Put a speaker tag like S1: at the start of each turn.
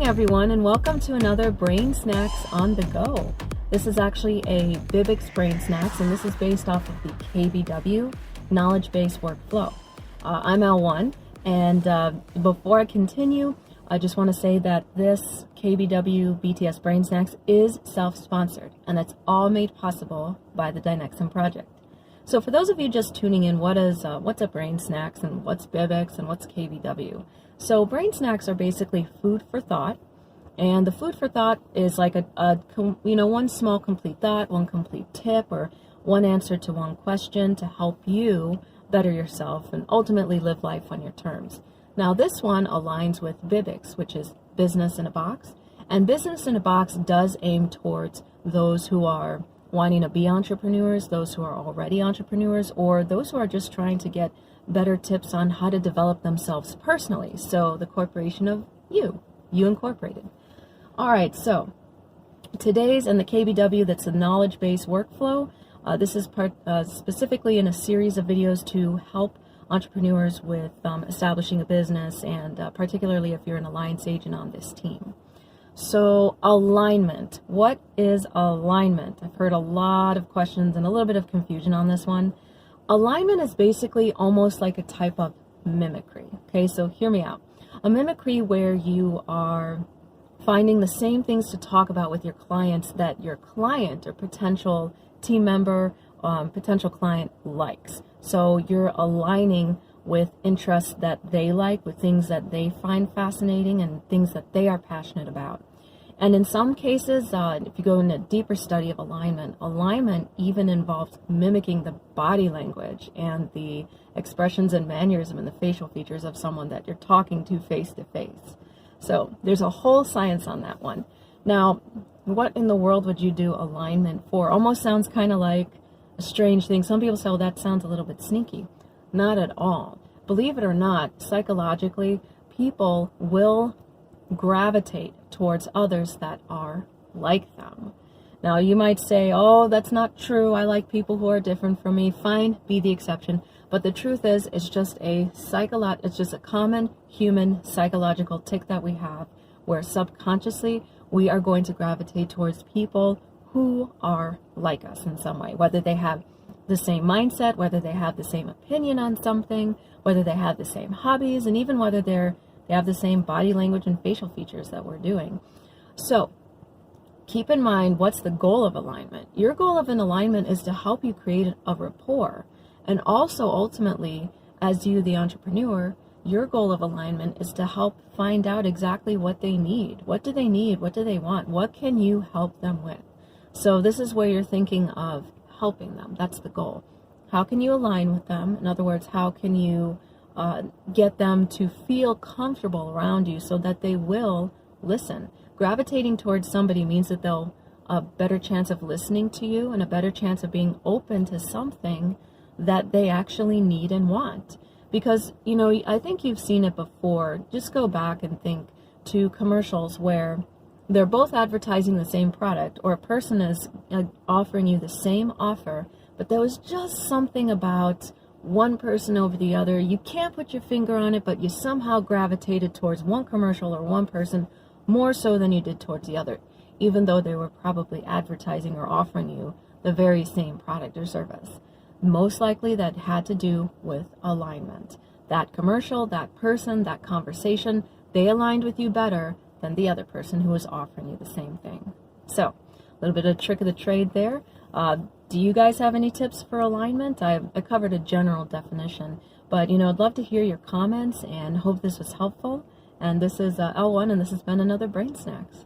S1: everyone, and welcome to another BrainSnax on the go. This is actually a BIBX BrainSnax, and this is based off of the KBW knowledge-based workflow. I'm L1, and before I continue, I just want to say that this KBW BTS BrainSnax is self-sponsored, and that's all made possible by the Dynexum project. So for those of you just tuning in, what's a BrainSnax, and what's BIBX, and what's KBW? So BrainSnax are basically food for thought, and the food for thought is like one small complete thought, one complete tip, or one answer to one question to help you better yourself and ultimately live life on your terms. Now this one aligns with BIBX, which is Business in a Box, and Business in a Box does aim towards those who are wanting to be entrepreneurs, those who are already entrepreneurs, or those who are just trying to get better tips on how to develop themselves personally. So the corporation of you Incorporated. All right, so today's in the KBW, that's a knowledge-based workflow. This is specifically in a series of videos to help entrepreneurs with establishing a business, and particularly if you're an alliance agent on this team. So alignment. What is alignment? I've heard a lot of questions and a little bit of confusion on this one. Alignment is basically almost like a type of mimicry. Okay, so hear me out. A mimicry where you are finding the same things to talk about with your clients that your client or potential team member, potential client likes. So you're aligning with interests that they like, with things that they find fascinating and things that they are passionate about. And in some cases, if you go into a deeper study of alignment even involves mimicking the body language and the expressions and mannerism and the facial features of someone that you're talking to face to face. So there's a whole science on that one. Now, what in the world would you do alignment for? Almost sounds kind of like a strange thing. Some people say, oh, that sounds a little bit sneaky. Not at all. Believe it or not, psychologically, people will gravitate towards others that are like them. Now you might say, oh, that's not true, I like people who are different from me. Fine, be the exception. But the truth is, it's just a common human psychological tick that we have, where subconsciously we are going to gravitate towards people who are like us in some way, whether they have the same mindset, whether they have the same opinion on something, whether they have the same hobbies, and even whether they have the same body language and facial features that we're doing. So keep in mind, what's the goal of alignment? Your goal of an alignment is to help you create a rapport. And also ultimately, as you, the entrepreneur, your goal of alignment is to help find out exactly what they need. What do they need? What do they want? What can you help them with? So this is where you're thinking of helping them. That's the goal. How can you align with them? In other words, how can you get them to feel comfortable around you so that they will listen? Gravitating towards somebody means that they'll a better chance of listening to you and a better chance of being open to something that they actually need and want. Because, I think you've seen it before. Just go back and think to commercials where they're both advertising the same product, or a person is offering you the same offer, but there was just something about one person over the other. You can't put your finger on it, but you somehow gravitated towards one commercial or one person more so than you did towards the other, even though they were probably advertising or offering you the very same product or service. Most likely that had to do with alignment. That commercial, that person, that conversation, they aligned with you better than the other person who was offering you the same thing. So, a little bit of trick of the trade there. Do you guys have any tips for alignment? I covered a general definition, but I'd love to hear your comments and hope this was helpful. And this is L1, and this has been another BrainSnax.